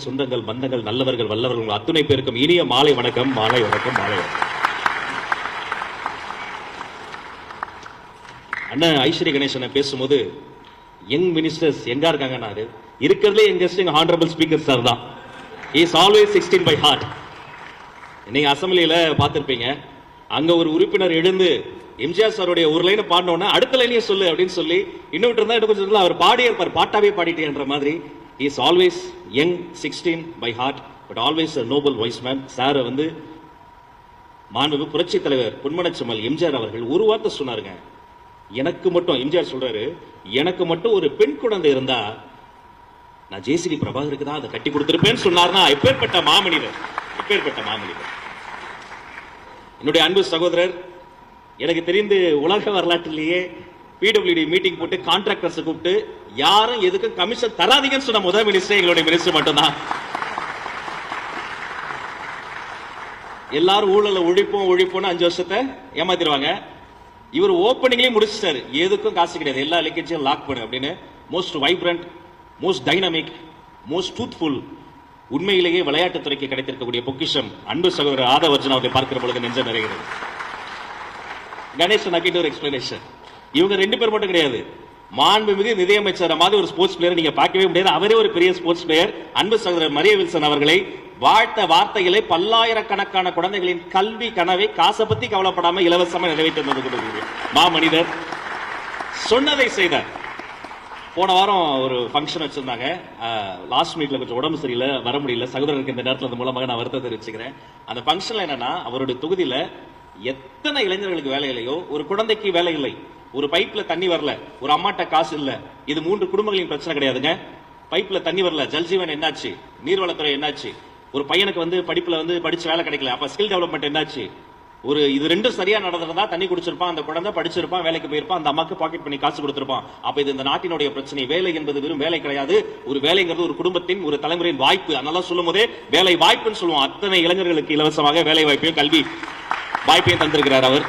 சொந்தங்கள், பந்தங்கள், நல்லவர்கள், வல்லவர்கள் அத்துணை பேருக்கும் இனிய மாலை வணக்கம். மாலை வணக்கம். மாலை வணக்கம். அண்ணன் ஐஸ்வர்ய கணேசனை பேசும்போது யங் மினிஸ்டர்ஸ் எங்க இருக்காங்கன்னா, இருக்கிறதுலே யங்கஸ்ட் எங்க ஹானரபிள் ஸ்பீக்கர் சார் தான். Is always 16 by heart. நீங்க அசம்பிளியில பார்த்திருப்பீங்க, அங்க ஒரு உறுப்பினர் எழுந்து எம்ஜிஆர் சாருடைய ஒரு லைனை பாடினோன்னா அடுத்த லைனையே சொல்லு அப்படின்னு சொல்லி இன்னொரு இருந்தா இன்னும் கொஞ்சம் அவர் பாடியே இருப்பார், பாட்டாவே பாடிட்டேன்ற மாதிரி. Is always young, 16 by heart, but always a noble voice man. Sir வந்து மாண்புமிகு புரட்சி தலைவர் பொன்மனச்செம்மல் எம்ஜிஆர் அவர்கள் ஒரு வார்த்தை சொன்னாருங்க, எனக்கு மட்டும், எம்ஜிஆர் சொல்றாரு, எனக்கு மட்டும் ஒரு பெண் குழந்தை இருந்தா நான் ஜேசிடி பிரபாகருக்கு தான் அதை கட்டி கொடுத்திருப்பேன்னு சொன்னார்னா எப்பேற்பட்ட மாமனிதர், எப்பேற்பட்ட மாமனிதர். என்னுடைய அன்பு சகோதரர், எனக்கு தெரிந்து உலக வரலாற்றிலேயே பிடபிள்யூடி மீட்டிங் போட்டு கான்ட்ராக்டர்ஸ் கூப்பிட்டு யாரும் எதுக்கும் கமிஷன் தராதீங்கன்னு சொன்ன முதல் மினிஸ்டர் எங்களுடைய மினிஸ்டர் மட்டும்தான். எல்லாரும் ஊழல ஒழிப்போம் ஒழிப்போம்னு 5 வருஷத்தை ஏமாத்திடுவாங்க. இவர் ஓப்பனிங்லயே முடிச்சிட்டாரு, எதுக்கும் காசு கிடையாது, எல்லா லீக்கேஜையும் லாக் பண்ணு அப்படின்னு. Most vibrant, most dynamic, most truthful, உண்மையிலேயே விளையாட்டுத்துறைக்கு கிடைத்திருக்கக்கூடிய பொக்கிஷம் அன்பு சகோதரர் ஆதவ அர்ஜுன் அவர்களை பார்க்கிற பொழுது நெஞ்சம் நிறைகிறது. கணேசன் அகிட்ட ஒரு எக்ஸ்பிளனேஷன். இவங்க 2 பேர் மட்டும் கிடையாது, மாண்புமிகு நிதியமைச்சர் மாதிரி ஒரு ஸ்போர்ட்ஸ் பிளேயர் நீங்க பார்க்கவே முடியாது. அவரே ஒரு பெரிய ஸ்போர்ட்ஸ் பிளேயர். அன்பு சகோதரர் மரிய வில்சன் அவர்களை வாழ்த்த வார்த்தைகளை பல்லாயிரக்கணக்கான குழந்தைகளின் கல்வி கனவை காசை பத்தி கவலைப்படாம இலவசமா நிறைவேற்ற மாமனிதர், சொன்னதை செய்தார். போன வாரம் ஒரு ஃபங்க்ஷன் வச்சிருந்தாங்க, லாஸ்ட் மினிட்ல கொஞ்சம் உடம்பு சரியில்லை, வர முடியல. சகோதரருக்கு இந்த நேரத்தில் மூலமாக நான் வருத்தத்தை தெரிவிச்சுக்கிறேன். அந்த ஃபங்க்ஷன்ல என்னன்னா, அவருடைய தொகுதியில எத்தனை இளைஞர்களுக்கு வேலை இல்லையோ, ஒரு குழந்தைக்கு வேலை இல்லை, ஒரு பைப்ல தண்ணி வரல, ஒரு அம்மாட்ட காசு இல்ல. இது 3 குடும்பங்களின் பிரச்சனை கிடையாதுங்க. பைப்ல தண்ணி வரல, ஜல்ஜீவன் என்னாச்சு, நீர்வளத்துறை என்னாச்சு, ஒரு பையனுக்கு வந்து படிப்புல வந்து படிச்சு வேலை கிடைக்கல, அப்ப ஸ்கில் டெவலப்மெண்ட் என்னாச்சு. ஒரு இது 2 சரியா நடந்ததா தண்ணி குடிச்சிருப்பான், அந்த குழந்தை படிச்சிருப்பான், வேலைக்கு போயிருப்பான், அந்த அம்மாக்கு பாக்கெட் பண்ணி காசு கொடுத்திருப்பான். அப்ப இது இந்த நாட்டினுடைய பிரச்சனை. வேலை என்பது வெறும் வேலை கிடையாது, ஒரு வேலைங்கிறது ஒரு குடும்பத்தின், ஒரு தலைமுறையின் வாய்ப்பு. அதனால சொல்லும் போதே வேலை வாய்ப்புன்னு சொல்லுவோம். அத்தனை இளைஞர்களுக்கு இலவசமாக வேலை வாய்ப்பையும் கல்வி வாய்ப்பையும் தந்திருக்கிறார் அவர்.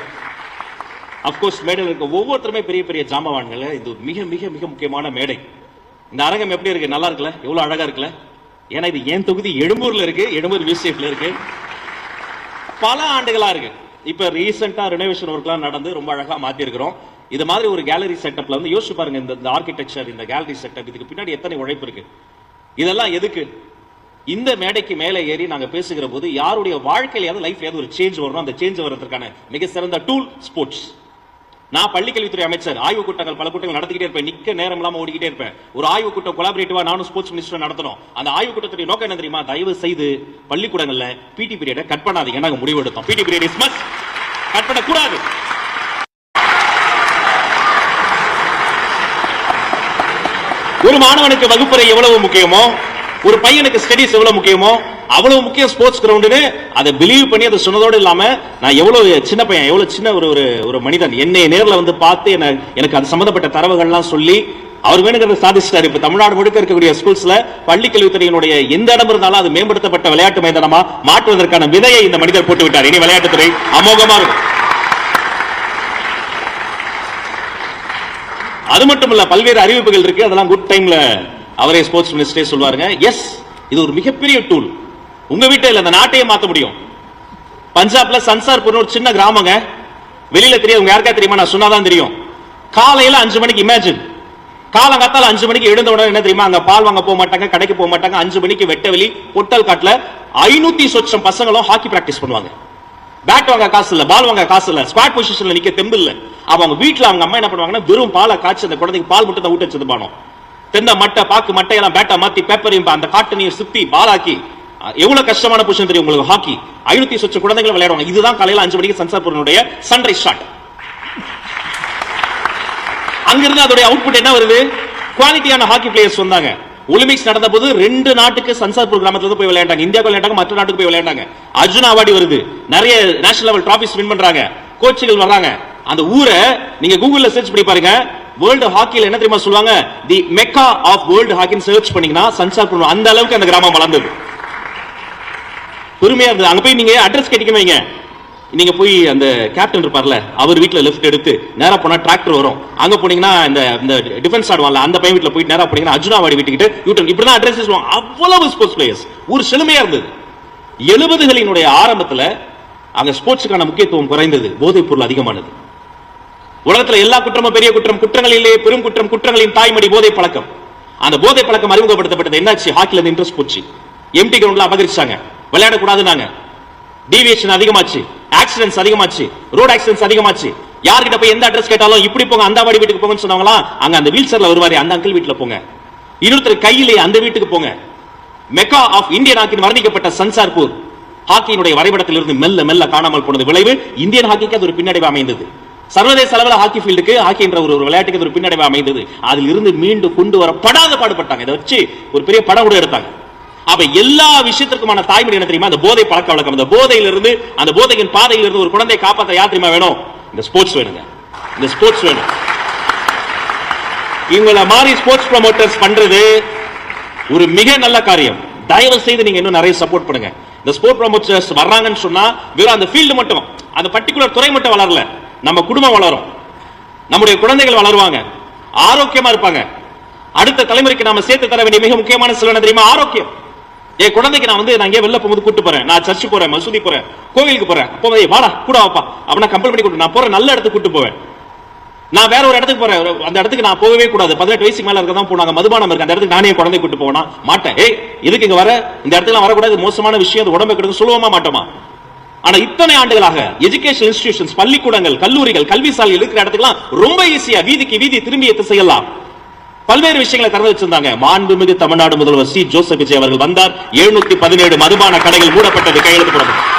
அப்கோர்ஸ் மேடையில் இருக்க ஒவ்வொருத்தருமே பெரிய பெரிய ஜாம்பவான்கள். இது மிக மிக மிக முக்கியமான மேடை. இந்த அரங்கம் எப்படி இருக்கு, நல்லா இருக்குல்ல, எவ்வளவு அழகா இருக்குல்ல. ஏன்னா இது என் தொகுதி எழும்பூர்ல இருக்கு, எழும்பூர் விசிஎஃப்ல இருக்கு, பல ஆண்டுகளா இருக்கு. இப்ப ரீசெண்டா ரெனோவேஷன் ஒர்க்லாம் நடந்து ரொம்ப அழகா மாத்தி இருக்கிறோம். இது மாதிரி ஒரு கேலரி செட்டப்ல வந்து யோசிச்சு பாருங்க, இந்த ஆர்கிடெக்சர், இந்த கேலரி செட்டப், இதுக்கு பின்னாடி எத்தனை உழைப்பு இருக்கு. இதெல்லாம் எதுக்கு? இந்த மேடைக்கு மேலே ஏறி நாங்க பேசுகிற போது யாருடைய வாழ்க்கையில லைஃப்ல ஒரு சேஞ்ச் வரணும், அந்த சேஞ்ச் வரதுக்கான மிக சிறந்த டூல் ஸ்போர்ட்ஸ். நான் பள்ளிக்கல்வித்துறை அமைச்சர், ஆய்வு கூட்டங்கள் பல கூட்டங்கள் நடத்திக்கிட்டே இருப்பேன், நிக்க நேரம் இல்லாம ஓடிக்கிட்டே இருப்பேன். ஒரு ஆய்வு கூட்டம் கொலாபரேட்டிவா நானும் ஸ்போர்ட்ஸ் மினிஸ்டர் நடத்தணும். அந்த ஆய்வு கூட்டத்துடைய நோக்கம் என்ன தெரியுமா? தயவு செய்து பள்ளிக்கூடங்கள்ல பிடி பீரியட கட் பண்ணாதீங்க. நாங்க முடிவெடுத்தோம், PT period is must, cut பண்ண கூடாது. ஒரு மாணவனுக்கு வகுப்பறை எவ்வளவு முக்கியமோ, ஒரு பையனுக்கு ஸ்டடிஸ் எவ்வளவு முக்கியமோ அவ்வளவு முக்கியம் ஸ்போர்ட்ஸ் கிரவுண்டுன்னு அதை பிலீவ் பண்ணி அதை சொன்னதோடு இல்லாம, நான் எவ்வளவு சின்ன பையன், எவ்வளவு சின்ன ஒரு மனிதன், என்னை நேர்ல வந்து பார்த்து எனக்கு அது சம்பந்தப்பட்ட தரவுகள்லாம் சொல்லி அவர் வேணுங்கிறத சாதிச்சிட்டாரு. இப்ப தமிழ்நாடு முழுக்க இருக்கக்கூடிய ஸ்கூல்ஸ்ல பள்ளி கல்வித்துறையினுடைய எந்த இடம் இருந்தாலும் அது மேம்படுத்தப்பட்ட விளையாட்டு மைதானமா மாற்றுவதற்கான விதையை இந்த மனிதர் போட்டு விட்டார். இனி விளையாட்டுத்துறை அமோகமா இருக்கும். அது மட்டும் இல்ல, பல்வேறு அறிவிப்புகள் இருக்கு, அதெல்லாம் குட் டைம்ல அவரே ஸ்போர்ட்ஸ் மினிஸ்டரே சொல்வாருங்க. எஸ், இது ஒரு மிகப்பெரிய டூல். உங்க வீட்டை இல்ல, இந்த நாட்டையே மாத்த முடியும். பஞ்சாப்ல சன்சார்பூர் ஒரு சின்ன கிராமங்க, வெளியில தெரியும், உங்க யாருக்கா தெரியுமா? நான் சொன்னாதான் தெரியும். காலையில 5 மணிக்கு, இமேஜின், காலங்காத்தால 5 மணிக்கு எழுந்த உடனே என்ன தெரியுமா? அங்க பால் வாங்க போக மாட்டாங்க, கடைக்கு போக மாட்டாங்க. 5 மணிக்கு வெட்டவெளி பொட்டல் காட்டுல 500 சொச்சம் பசங்களும் ஹாக்கி பிராக்டிஸ் பண்ணுவாங்க. பேட் வாங்க காசு இல்ல, பால் வாங்க காசு இல்ல, ஸ்குவாட் பொசிஷன்ல நிக்க தெம்பு இல்ல. அவங்க வீட்டுல அவங்க அம்மா என்ன பண்ணுவாங்கன்னா, வெறும் பாலை காய்ச்சி அந்த குழந்தைக்கு பால் மட்டும் தான் ஊட்ட வச்சது பானம். தென்னை மட்டை பாக்கு மட்டையெல்லாம் பேட்டா மாத்தி பேப்பரையும் அந்த காட்டு நீர் சுத்தி பாலாக்கி, எவ்வளவு கஷ்டமான பொசிஷன் தெரியும் உங்களுக்கு. ஹாக்கி 500 சொச்ச குழந்தைகள் விளையாடுவாங்க. இதுதான் காலையில 5 மணிக்கு சன்சார்பூரினுடைய சன்ரைஸ் ஷாட். அங்கிருந்து அதோட அவுட்புட் என்ன வருது? குவாலிட்டியான ஹாக்கி பிளேயர்ஸ் வந்தாங்க. ஒலிம்பிக்ஸ் நடந்த போது 2 நாட்டுக்கு சன்சார்பூர் கிராமத்துல போய் விளையாண்டாங்க. இந்தியாவுக்கு விளையாண்டாங்க, மற்ற நாட்டுக்கு போய் விளையாண்டாங்க. அர்ஜுனா அவார்டு வருது, நிறைய நேஷனல் லெவல் டிராபிஸ் வின் பண்றாங்க, கோச்சுகள் வர்றாங்க. அந்த ஊரை நீங்க கூகுள்ல சர்ச் பண்ணி பாருங்க. வேர்ல்டு ஹாக்கில என்ன தெரியுமா சொல்லுவாங்க? தி மெக்கா ஆஃப் வேர்ல்டு ஹாக்கின்னு சர்ச் பண்ணீங்கன்னா சன்சார்பூர், அந்த அளவுக்கு அந்த கிராமம் வளர்ந்தது. பெருமையா இருந்தது. அங்க போய் நீங்க அட்ரஸ் கேட்டிங்க வைங்க, நீங்க போய் அந்த கேப்டன் இருப்பார்ல, அவர் வீட்டுல லெஃப்ட் எடுத்து நேரா போனா டிராக்டர் வரும். அங்க போனீங்கன்னா இந்த டிஃபென்ஸ் ஆடுவான்ல, அந்த பையன் வீட்டுல போய் நேரா போனீங்கன்னா அர்ஜுனாவாடி வீட்டுக்கிட்டு யூட்டன், இப்படிதான் அட்ரஸ் சொல்லுவாங்க. அவ்வளவு ஸ்போர்ட்ஸ் பிளேயர்ஸ், ஒரு செழுமையா இருந்தது. 70களினுடைய ஆரம்பத்துல அங்க ஸ்போர்ட்ஸுக்கான முக்கியத்துவம் குறைந்தது, போதைப் பொருள் அதிகமானது. உலகத்துல எல்லா குற்றமும் பெரிய குற்றம், குற்றங்களிலே பெரும் குற்றம், குற்றங்களின் தாய்மடி போதை பழக்கம். அந்த போதை பழக்கம் அறிமுகப்படுத்தப்பட்டது. என்னாச்சு? ஹாக்கில இருந்து இன்ட்ரெஸ்ட் போச்சு, எம்டி கிரவுண்ட்ல அபகரிச்சாங்க, விளையாடக்கூடாதுனாங்க, டீவியேஷன் அதிகமாச்சு, ஆக்சிடென்ட்ஸ் அதிகமாச்சு, ரோட் ஆக்சிடென்ட்ஸ் அதிகமாச்சு. யார்கிட்ட போய் எந்த அட்ரஸ் கேட்டாலும் இப்படி போங்க, அந்த வாடி வீட்டுக்கு போங்கன்னு சொன்னாங்களா, அங்க அந்த வீல் சேர்ல வருவாரு, அந்த அங்கிள் வீட்டுல போங்க. இன்னொருத்தர் கையிலே அந்த வீட்டுக்கு போங்க. மெக்கா ஆஃப் இந்தியன் ஹாக்கின் வர்ணிக்கப்பட்ட சன்சார்பூர் ஹாக்கியினுடைய வரைபடத்தில் இருந்து மெல்ல மெல்ல காணாமல் போனது. விளைவு இந்தியன் ஹாக்கிக்கு அது ஒரு பின்னடைவு அமைந்தது. சர்வதேச அளவில் ஹாக்கி ஃபீல்டுக்கு, ஹாக்கி என்ற ஒரு விளையாட்டுக்கு ஒரு பின்னடைவு அமைந்தது. அதில் இருந்து மீண்டு கொண்டு வர படாத பாடுபட்டாங்க. இதை வச்சு ஒரு பெரிய படம் கூட எடுத்தாங்க. அப்ப எல்லா விஷயத்திற்குமான தாய்மொழி என்ன தெரியுமா? அந்த போதை பழக்க வழக்கம். அந்த போதையிலிருந்து, அந்த போதையின் பாதையிலிருந்து ஒரு குழந்தையை காப்பாற்ற யார் தெரியுமா வேணும்? இந்த ஸ்போர்ட்ஸ் வேணுங்க. இந்த ஸ்போர்ட்ஸ் வேணும். இவங்கள மாதிரி ஸ்போர்ட்ஸ் ப்ரமோட்டர்ஸ் பண்றது ஒரு மிக நல்ல காரியம். தயவு செய்து நீங்க இன்னும் நிறைய சப்போர்ட் பண்ணுங்க. இந்த ஸ்போர்ட்ஸ் ப்ரமோட்டர்ஸ் வர்றாங்கன்னு சொன்னா வெறும் அந்த ஃபீல்டு மட்டும், அந்த பர்டிகுலர் துறை மட்டும் வளரல, நம்ம குடும்பம் வளரும், நம்முடைய குழந்தைகள் வளருவாங்க, ஆரோக்கியமா இருப்பாங்க. அடுத்த தலைமுறைக்கு நாம சேர்த்து தர வேண்டிய மிக முக்கியமான சில தெரியுமா? ஆரோக்கியம். என் குழந்தைக்கு நான் நான் இங்கே வெளில போகும்போது கூட்டு போறேன், நான் சர்ச்சு போறேன், மசூதி போறேன், கோவிலுக்கு போறேன், அப்போ வாடா கூட வாப்பா அப்படின்னா கம்பல் பண்ணி கூட்டு, நான் போற நல்ல இடத்துக்கு கூட்டு போவேன். நான் வேற ஒரு இடத்துக்கு போறேன், அந்த இடத்துக்கு நான் போகவே கூடாது, 18 வயசுக்கு மேல இருக்கதான் போனாங்க, மதுபானம் இருக்கு, அந்த இடத்துக்கு நானே குழந்தை கூட்டு போவேனா? மாட்டேன். ஏய் இதுக்கு இங்க வர, இந்த இடத்துல வரக்கூடாது, மோசமான விஷயம், அது உடம்பு கெடுக்கும் சொல்லுவோமா மாட்டோமா? ஆனா இத்தனை ஆண்டுகளாக எஜுகேஷன் இன்ஸ்டிடியூஷன்ஸ், பள்ளிக்கூடங்கள், கல்லூரிகள், கல்வி சாலைகள் இருக்கிற இடத்துக்குலாம் ரொம்ப ஈஸியா வீதிக்கு வீதி திரும்பிய திசையெல்லாம் பல்வேறு விஷயங்களை திறந்து வச்சிருந்தாங்க. மாண்புமிகு தமிழ்நாடு முதல்வர் சி ஜோசப் விஜய் அவர்கள் வந்தார். 717 மதுபான கடைகள் மூடப்பட்டது, கையெழுத்து போடப்பட்டது.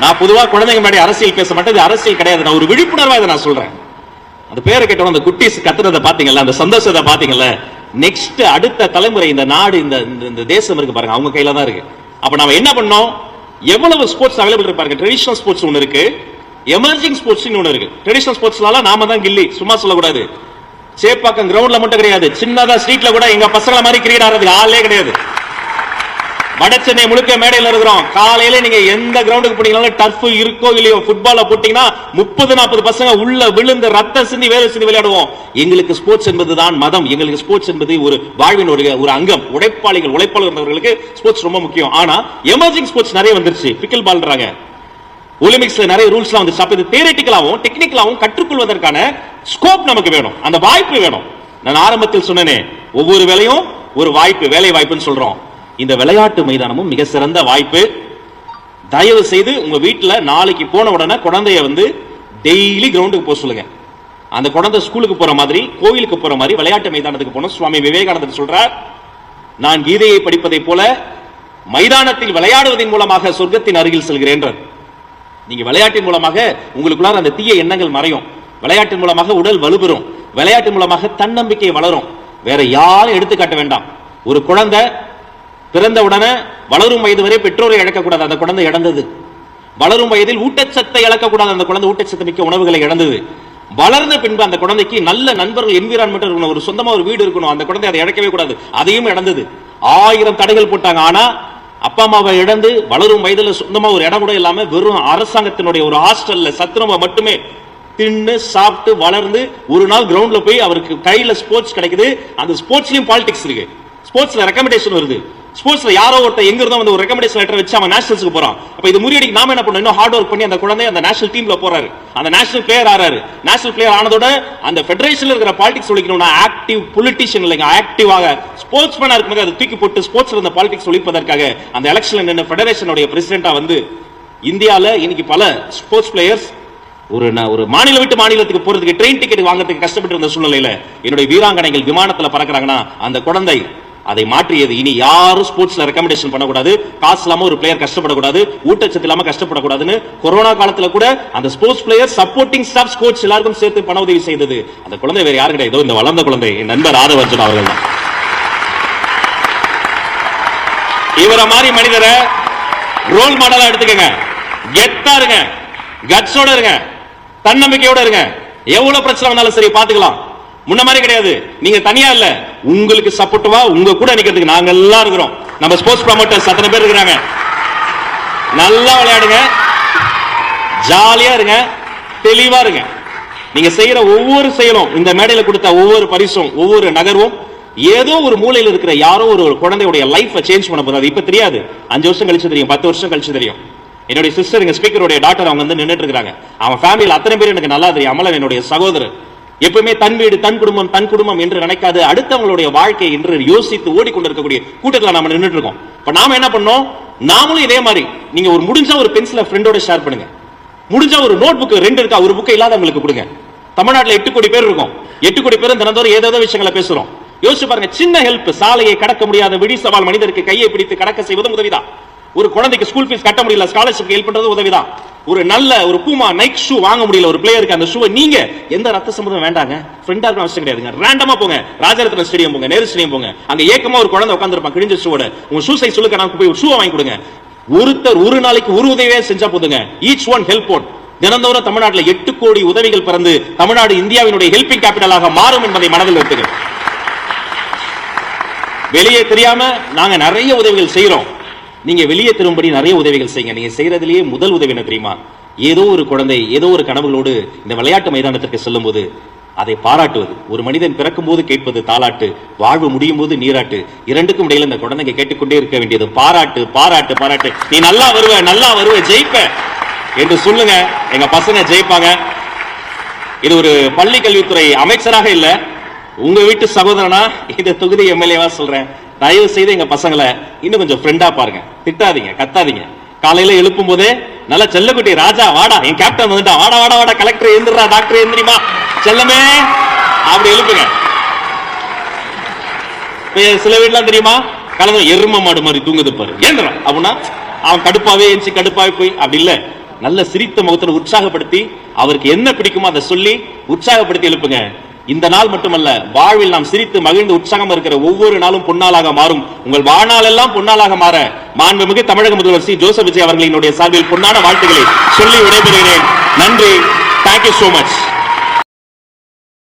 நான் பொதுவா குழந்தைங்க முன்னாடி அரசியல் பேச மாட்டேன், அரசியல் கிடையாது, நான் ஒரு விழிப்புணர்வா இதை நான் சொல்றேன். அந்த பேரை கேட்டோம், அந்த குட்டீஸ் கத்துறதை பாத்தீங்கல்ல, அந்த சந்தோஷத்தை பாத்தீங்கல்ல. நெக்ஸ்ட் அடுத்த தலைமுறை இந்த நாடு, இந்த தேசம் இருக்கு பாருங்க, அவங்க கையில தான் இருக்கு. அப்ப நாம என்ன பண்ணோம்? எவ்வளவு ஸ்போர்ட்ஸ் அவைலபிள் இருப்பாங்க. ட்ரெடிஷனல் ஸ்போர்ட்ஸ் ஒன்னு இருக்கு, எமர்ஜிங் ஸ்போர்ட்ஸ் ஒன்னு இருக்கு. ட்ரெடிஷனல் ஸ்போர்ட்ஸ்ல நாம தான் கில்லி, சும்மா சொல்லக்கூடாது. சேப்பாக்கம் கிரவுண்ட்ல மட்டும் கிடையாது, சின்னதா ஸ்ட்ரீட்ல கூட எங்க பசங்களை மாதிரி கிரிக்கெட் ஆடுறதுக்கு ஆளே கிடையாது. வட சென்னை முழுக்க மேடையில் இருக்கிறோம். காலையில நீங்க எந்த கிரவுண்டுக்கு போனீங்கனாலும் டர்ஃப் இருக்கோ இல்லையோ, ஃபுட்பால போட்டீங்கன்னா 30-40 பசங்க உள்ள விழுந்து ரத்த சிந்தி வேலை சிந்தி விளையாடுவோம். எங்களுக்கு ஸ்போர்ட்ஸ் என்பதுதான் மதம், எங்களுக்கு ஸ்போர்ட்ஸ் என்பது ஒரு வாழ்வின் ஒரு அங்கம். உழைப்பாளர்களுக்கு ஸ்போர்ட்ஸ் ரொம்ப முக்கியம். ஆனா எமர்ஜிங் ஸ்போர்ட்ஸ் நிறைய வந்துருச்சு. பிக்கில் பால்ன்றாங்க, ஒலிம்பிக்ஸ்ல நிறைய ரூல்ஸ்லாம் வந்துருச்சு. அப்ப இது தியரிட்டிக்கலாவும் டெக்னிக்கலாவும் கற்றுக்கொள்வதற்கான ஸ்கோப் நமக்கு வேணும், அந்த வாய்ப்பு வேணும். நான் ஆரம்பத்தில் சொன்னேனே, ஒவ்வொரு வேலையும் ஒரு வாய்ப்பு, வேலை வாய்ப்புன்னு சொல்றோம். இந்த விளையாட்டு மைதானமும் மிக சிறந்த வாய்ப்பு. தயவு செய்து உங்க வீட்டுல நாளைக்கு போன உடனே குழந்தைய டெய்லி கிரவுண்டுக்கு போக சொல்லுங்க. அந்த குழந்தை ஸ்கூலுக்கு போற மாதிரி, கோயிலுக்கு போற மாதிரி விளையாட்டு மைதானத்துக்கு போன. சுவாமி விவேகானந்தர் சொல்றார், நான் கீதையை படிப்பதை போல மைதானத்தில் விளையாடுவதன் மூலமாக சொர்க்கத்தின் அருகில் செல்கிறேன். நீங்க விளையாட்டின் மூலமாக உங்களுக்குள்ளார அந்த தீய எண்ணங்கள் மறையும், விளையாட்டின் மூலமாக உடல் வலுப்பெறும், விளையாட்டின் மூலமாக தன்னம்பிக்கை வளரும். வேற யாரும் எடுத்துக்காட்ட வேண்டாம். ஒரு குழந்தை பிறந்த உடனே வளரும் வயது வரை பெற்றோரை இழக்கக்கூடாது, அந்த குழந்தை இழந்தது. வளரும் வயதில் ஊட்டச்சத்தை இழக்கக்கூடாது, அந்த குழந்தை ஊட்டச்சத்து மிக்க உணவுகளை இழந்தது. வளர்ந்த பின்பு அந்த குழந்தைக்கு நல்ல நண்பர்கள், என்விரான்மெண்ட் இருக்கணும், ஒரு சொந்தமா ஒரு வீடு இருக்கணும், அந்த குழந்தை அதை இழக்கவே கூடாது, அதையும் இழந்தது. 1000 தடைகள் போட்டாங்க. ஆனா அப்பா அம்மாவை இழந்து வளரும் வயதுல சொந்தமா ஒரு இடம் கூட இல்லாம வெறும் அரசாங்கத்தினுடைய ஒரு ஹாஸ்டல்ல சத்துணவை மட்டுமே தின்னு சாப்பிட்டு வளர்ந்து ஒரு நாள் கிரவுண்ட்ல போய் அவருக்கு கையில ஸ்போர்ட்ஸ் கிடைக்குது. அந்த ஸ்போர்ட்ஸ்லயும் பாலிடிக்ஸ் இருக்கு, ஸ்போர்ட்ஸ்ல ரெக்கமெண்டேஷன் வருது. ஸ்போர்ட்ஸ்ல யாரோ ஒருத்தர் எங்க இருந்தோ ஒரு ரெக்கமெண்டேஷன் லெட்டர் வச்சு அவன் நேஷனல்ஸ்க்கு போறான். அப்ப இது முறியடிக்கு நாம என்ன பண்ணணும்? இன்னும் ஹார்ட் ஒர்க் பண்ணி அந்த குழந்தை அந்த நேஷனல் டீம்ல போறாரு, அந்த நேஷனல் பிளேயர் ஆறாரு. நேஷனல் பிளேயர் ஆனதோட அந்த ஃபெடரேஷன்ல இருக்கிற பாலிடிக்ஸ் ஒழிக்கணும்னா ஆக்டிவ் பொலிட்டிஷியன் இல்லைங்க, ஆக்டிவாக ஸ்போர்ட்ஸ் மேனா இருக்கும்போது அதை தூக்கி போட்டு ஸ்போர்ட்ஸ்ல இருந்த பாலிடிக்ஸ் ஒழிப்பதற்காக அந்த எலெக்ஷன்ல நின்று ஃபெடரேஷனுடைய பிரசிடென்டா இந்தியால இன்னைக்கு பல ஸ்போர்ட்ஸ் பிளேயர்ஸ் ஒரு மாநில விட்டு மாநிலத்துக்கு போறதுக்கு ட்ரெயின் டிக்கெட் வாங்குறதுக்கு கஷ்டப்பட்டு இருந்த சூழ்நிலையில என்னுடைய வீராங்கனைகள் விமானத்துல பறக்கிறாங்கன்னா அந்த குழந்தை அதை மாற்றியது. இனி யாரும் ஸ்போர்ட்ஸ்ல ரெக்கமெண்டேஷன் பண்ணக்கூடாது, காசு இல்லாம ஒரு பிளேயர் கஷ்டப்படக்கூடாது, ஊட்டச்சத்து இல்லாம கஷ்டப்படக்கூடாதுன்னு கொரோனா காலத்துல கூட அந்த sports player supporting staff coach எல்லாருக்கும் சேர்த்து பண உதவி செய்தது. அந்த குழந்தை வேற யாரும் கிடையாது, இந்த வளர்ந்த குழந்தை என் நண்பர் ஆதவர்ஜுன் அவர்கள் தான். இவரை மாதிரி மனிதரை ரோல் மாடலா எடுத்துக்கங்க, கெத்தா இருங்க, கட்ஸோட இருங்க, தன்னம்பிக்கையோட இருங்க. எவ்வளவு பிரச்சனை வந்தாலும் சரி பாத்துக்கலாம். முன்ன மாதிரி கிடையாது, நீங்க தனியா இல்ல, உங்களுக்கு சப்போர்ட்டிவா உங்க கூட நிக்கிறதுக்கு நாங்க எல்லாம் இருக்கிறோம். நம்ம ஸ்போர்ட்ஸ் ப்ரமோட்டர்ஸ் அத்தனை பேர் இருக்கிறாங்க. நல்லா விளையாடுங்க, ஜாலியா இருங்க, தெளிவா இருங்க. நீங்க செய்யற ஒவ்வொரு செயலும், இந்த மேடையில கொடுத்த ஒவ்வொரு பரிசும், ஒவ்வொரு நகர்வும் ஏதோ ஒரு மூலையில் இருக்கிற யாரோ ஒரு குழந்தையுடைய லைஃப் சேஞ்ச் பண்ண போகுது. அது இப்ப தெரியாது, 5 வருஷம் கழிச்சு தெரியும், 10 வருஷம் கழிச்சு தெரியும். என்னுடைய சிஸ்டர், எங்க ஸ்பீக்கருடைய டாக்டர், அவங்க வந்து நின்னுட்டு இருக்காங்க. அவன் ஃபேமிலியில் அத்தனை பேர் எனக்கு நல்லா தெரியும். அமலன் என்னுடைய சகோதரர். எப்பவுமே தன் வீடு, தன் குடும்பம் என்று நினைக்காது அடுத்தவங்களுடைய வாழ்க்கை என்று யோசித்து ஓடிக்கொண்டிருக்கக்கூடிய கூட்டத்தில் நாம நின்றுட்டு இருக்கோம். இப்ப நாம என்ன பண்ணோம், நாமளும் இதே மாதிரி நீங்க ஒரு முடிஞ்சா ஒரு பென்சிலை ஃப்ரெண்டோட ஷேர் பண்ணுங்க. முடிஞ்சா ஒரு நோட் புக் 2 இருக்கா, ஒரு புக்கை இல்லாதவங்களுக்கு கொடுங்க. தமிழ்நாட்டில் 8 கோடி பேர் இருக்கும். 8 கோடி பேரும் தினந்தோறும் ஏதோ விஷயங்களை பேசுறோம். யோசிச்சு பாருங்க, சின்ன ஹெல்ப், சாலையை கடக்க முடியாத விடி சவால் மனிதருக்கு கையை பிடித்து கடக்க செய்வதும் உதவிதான். ஒரு குழந்தைக்கு ஸ்கூல் ஃபீஸ் கட்ட முடியல, ஸ்காலர்ஷிப் ஹெல்ப் பண்றது உதவிதான். ஒரு நல்ல ஒரு பூமா நைக் ஷூ வாங்க முடியல ஒரு பிளேயருக்கு, அந்த ஷூவை நீங்க எந்த ரத்த சம்பந்தம் வேண்டாங்க, ஃப்ரெண்டா இருக்க அவசியம் கிடையாதுங்க. ரேண்டமா போங்க, ராஜரத்ன ஸ்டேடியம் போங்க, நேரு ஸ்டேடியம் போங்க. அங்க ஏக்கமா ஒரு குழந்தை உட்கார்ந்திருப்பான் கிழிஞ்ச ஷூவோட. உங்க ஷூ சைஸ் சொல்லுங்க, நான் போய் ஒரு ஷூ வாங்கி கொடுங்க. ஒருத்தர் ஒரு நாளைக்கு ஒரு உதவியே செஞ்சா போதுங்க. Each one help one. தினந்தோறும் தமிழ்நாட்டில் 8 கோடி உதவிகள் பிறந்து தமிழ்நாடு இந்தியாவினுடைய ஹெல்பிங் கேபிட்டலாக மாறும் என்பதை மனதில் வைத்துங்க. வெளியே தெரியாம நாங்க நிறைய உதவிகள் செய்யறோம். நீங்க வெளியே திரும்படி நிறைய உதவிகள் செய்யுங்க. நீங்க செய்யறதுலயே முதல் உதவி என்ன தெரியுமா? ஏதோ ஒரு குழந்தை ஏதோ ஒரு கனவுகளோடு இந்த விளையாட்டு மைதானத்திற்கு செல்லும் போது அதை பாராட்டுவது. ஒரு மனிதன் பிறக்கும் போது கேட்பது தாலாட்டு, வாழ்வு முடியும் போது நீராட்டு. இரண்டுக்கும் இடையில இந்த குழந்தைங்க கேட்டுக்கொண்டே இருக்க வேண்டியது பாராட்டு, பாராட்டு, பாராட்டு. நீ நல்லா வருவ, ஜெயிப்ப என்று சொல்லுங்க. எங்க பசங்க ஜெயிப்பாங்க. இது ஒரு பள்ளி கல்வித்துறை அமைச்சராக இல்ல, உங்க வீட்டு சகோதரனா, இந்த தொகுதி எம்எல்ஏவா சொல்றேன். தயவு செய்து எங்க பசங்களை இன்னும் கொஞ்சம் ஃப்ரெண்டா பாருங்க. திட்டாதீங்க, கத்தாதீங்க. காலையில எழுப்பும் போதே நல்ல செல்லக்குட்டி ராஜா வாடா, என் கேப்டன் வந்துட்டா, வாடா வாடா வாடா, கலெக்டர் எழுந்துடுறா, டாக்டர் எழுந்திரிமா, செல்லமே அப்படி எழுப்புங்க. சில வீட்டுலாம் தெரியுமா, கலந்து எரும மாடு மாதிரி தூங்குது பாரு, ஏன்றா அப்படின்னா அவன் கடுப்பாவே எஞ்சி கடுப்பாவே போய் அப்படி இல்ல, நல்ல சிரித்த முகத்தில் உற்சாகப்படுத்தி அவருக்கு என்ன பிடிக்குமோ அதை சொல்லி உற்சாகப்படுத்தி எழுப்புங்க. இந்த நாள் மட்டுமல்ல, வாழ்வில் நாம் சிரித்து மகிழ்ந்து உற்சாகம் இருக்கிற ஒவ்வொரு நாளும் பொன்னாளாக மாறும். உங்கள் வாழ்நாள் எல்லாம் பொன்னாளாக மாற மாண்புமிகு தமிழக முதல்வர் சி. ஜோசப் விஜய் அவர்களினுடைய சார்பில் பொன்னான வாழ்த்துக்களை சொல்லி விடைபெறுகிறேன். நன்றி. Thank you so much.